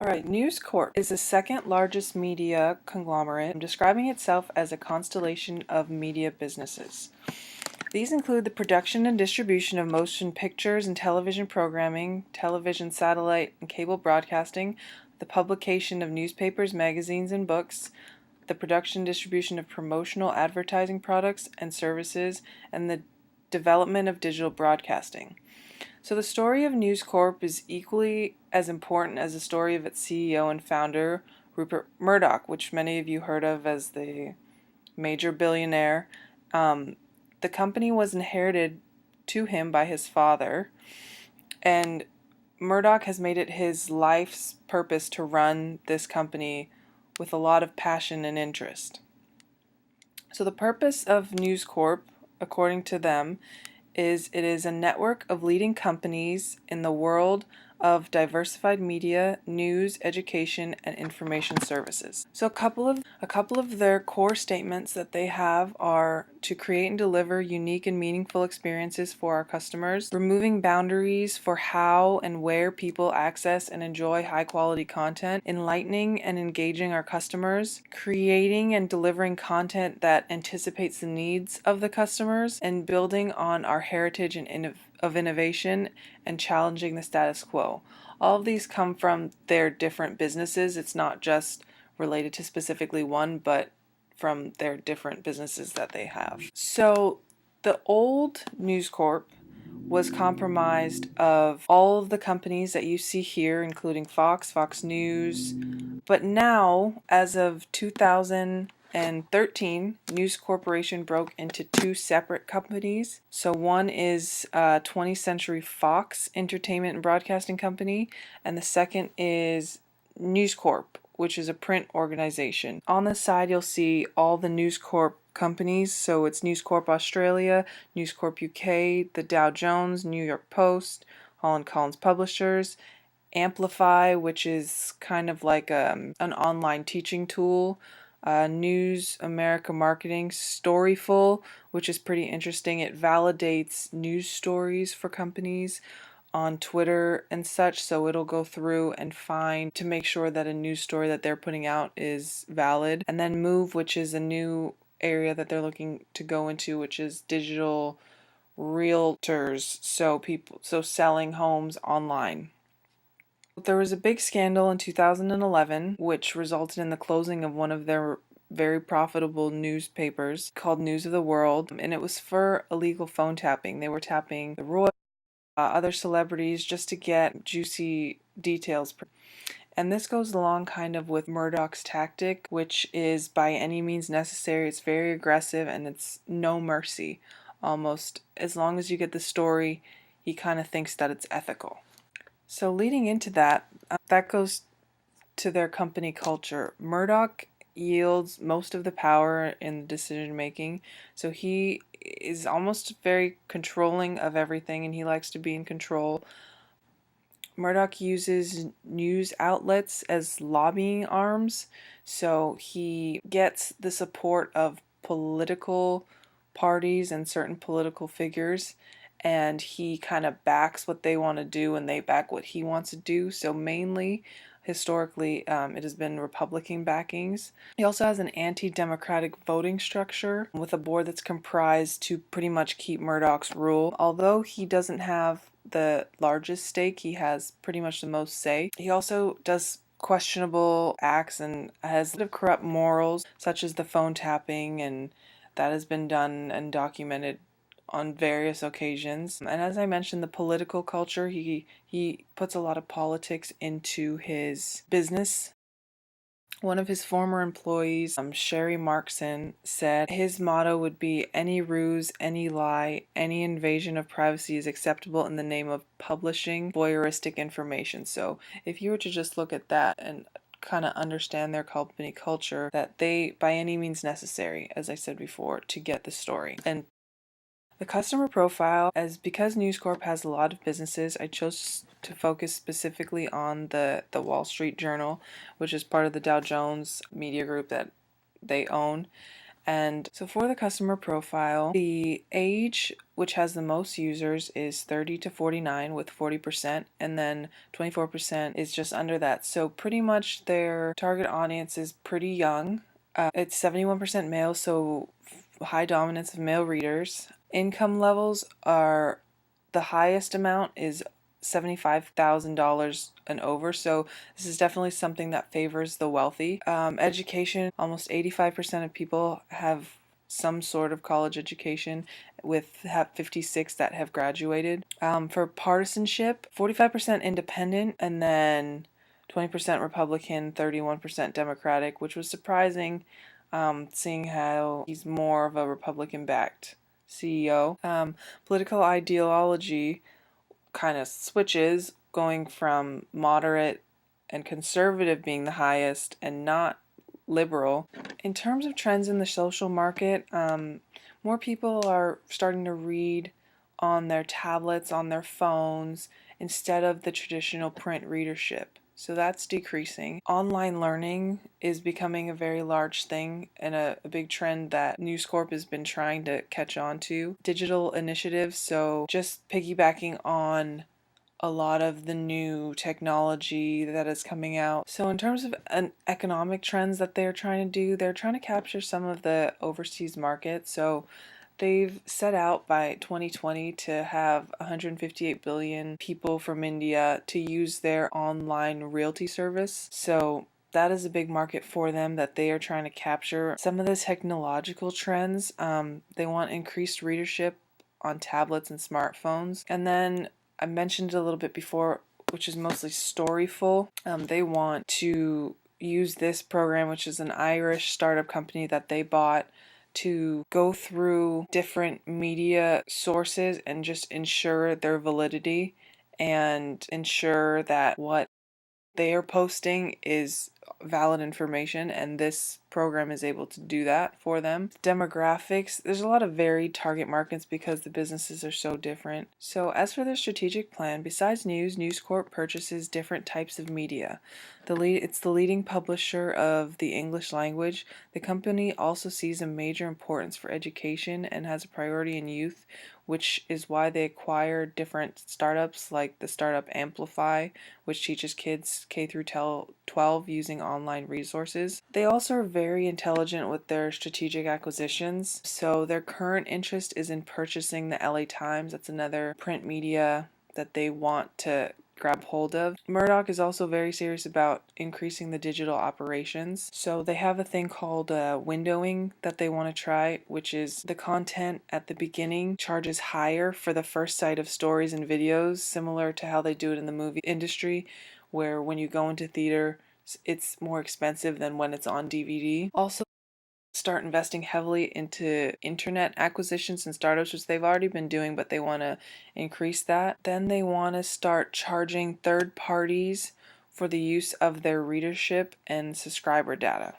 All right, News Corp is the second largest media conglomerate, describing itself as a constellation of media businesses. These include the production and distribution of motion pictures and television programming, television, satellite, and cable broadcasting, the publication of newspapers, magazines, and books, the production and distribution of promotional advertising products and services, and the development of digital broadcasting. So the story of News Corp is equally as important as the story of its CEO and founder, Rupert Murdoch, which many of you heard of as the major billionaire. The company was inherited to him by his father, and Murdoch has made it his life's purpose to run this company with a lot of passion and interest. So the purpose of News Corp, according to them, is it is a network of leading companies in the world of diversified media, news, education, and information services. So a couple of their core statements that they have are to create and deliver unique and meaningful experiences for our customers, removing boundaries for how and where people access and enjoy high quality content, enlightening and engaging our customers, creating and delivering content that anticipates the needs of the customers, and building on our heritage and of innovation and challenging the status quo. All of these come from their different businesses. It's not just related to specifically one, but from their different businesses that they have. So the old News Corp was comprised of all of the companies that you see here, including Fox, Fox News. But now, as of 2013, News Corporation broke into two separate companies. So one is 20th Century Fox Entertainment and Broadcasting Company, and the second is News Corp, which is a print organization. On the side, you'll see all the News Corp companies. So it's News Corp Australia, News Corp UK, the Dow Jones, New York Post, Holland Collins Publishers, Amplify, which is kind of like an online teaching tool, News America Marketing, Storyful, which is pretty interesting. It validates news stories for companies on Twitter and such, so it'll go through and find to make sure that a news story that they're putting out is valid. And then Move, which is a new area that they're looking to go into, which is digital realtors, so selling homes online. There was a big scandal in 2011 which resulted in the closing of one of their very profitable newspapers called News of the World, and it was for illegal phone tapping. They were tapping the royal, other celebrities just to get juicy details. And this goes along kind of with Murdoch's tactic, which is by any means necessary. It's very aggressive and it's no mercy. Almost as long as you get the story, he kind of thinks that it's ethical. So leading into that, that goes to their company culture. Murdoch yields most of the power in the decision making. So he is almost very controlling of everything and he likes to be in control. Murdoch uses news outlets as lobbying arms, so he gets the support of political parties and certain political figures, and he kind of backs what they want to do and they back what he wants to do. So mainly, historically, it has been Republican backings. He also has an anti-democratic voting structure with a board that's comprised to pretty much keep Murdoch's rule. Although he doesn't have the largest stake, he has pretty much the most say. He also does questionable acts and has a lot of corrupt morals, such as the phone tapping, and that has been done and documented on various occasions. And as I mentioned, the political culture, he puts a lot of politics into his business. One of his former employees, Sherry Markson, said his motto would be any ruse, any lie, any invasion of privacy is acceptable in the name of publishing voyeuristic information. So if you were to just look at that and kind of understand their company culture, that they by any means necessary, as I said before, to get the story. And the customer profile, as because News Corp has a lot of businesses, I chose to focus specifically on the Wall Street Journal, which is part of the Dow Jones media group that they own. And so for the customer profile, the age which has the most users is 30 to 49 with 40%, and then 24% is just under that. So pretty much their target audience is pretty young. It's 71% male, so high dominance of male readers. Income levels are, the highest amount is $75,000 and over, so this is definitely something that favors the wealthy. Education, almost 85% of people have some sort of college education, with 56 that have graduated. For partisanship, 45% independent, and then 20% Republican, 31% Democratic, which was surprising, seeing how he's more of a Republican-backed CEO. Political ideology kind of switches, going from moderate and conservative being the highest and not liberal. In terms of trends in the social market, more people are starting to read on their tablets, on their phones, instead of the traditional print readership. So that's decreasing. Online learning is becoming a very large thing and a big trend that News Corp has been trying to catch on to. Digital initiatives, so just piggybacking on a lot of the new technology that is coming out. So in terms of economic trends that they're trying to do, they're trying to capture some of the overseas markets. So they've set out by 2020 to have 158 billion people from India to use their online realty service. So that is a big market for them that they are trying to capture. Some of the technological trends, they want increased readership on tablets and smartphones. And then I mentioned it a little bit before, which is mostly Storyful. They want to use this program, which is an Irish startup company that they bought, to go through different media sources and just ensure their validity and ensure that what they are posting is valid information, and this program is able to do that for them. Demographics, there's a lot of varied target markets because the businesses are so different. So as for their strategic plan, besides News Corp purchases different types of media. It's the leading publisher of the English language. The company also sees a major importance for education and has a priority in youth, which is why they acquire different startups like the startup Amplify, which teaches kids K through 12 using online resources. They also are very intelligent with their strategic acquisitions. So their current interest is in purchasing the LA Times. That's another print media that they want to grab hold of. Murdoch is also very serious about increasing the digital operations. So they have a thing called windowing that they want to try, which is the content at the beginning charges higher for the first sight of stories and videos, similar to how they do it in the movie industry, where when you go into theater, it's more expensive than when it's on DVD. Also, start investing heavily into internet acquisitions and startups, which they've already been doing, but they want to increase that. Then they want to start charging third parties for the use of their readership and subscriber data.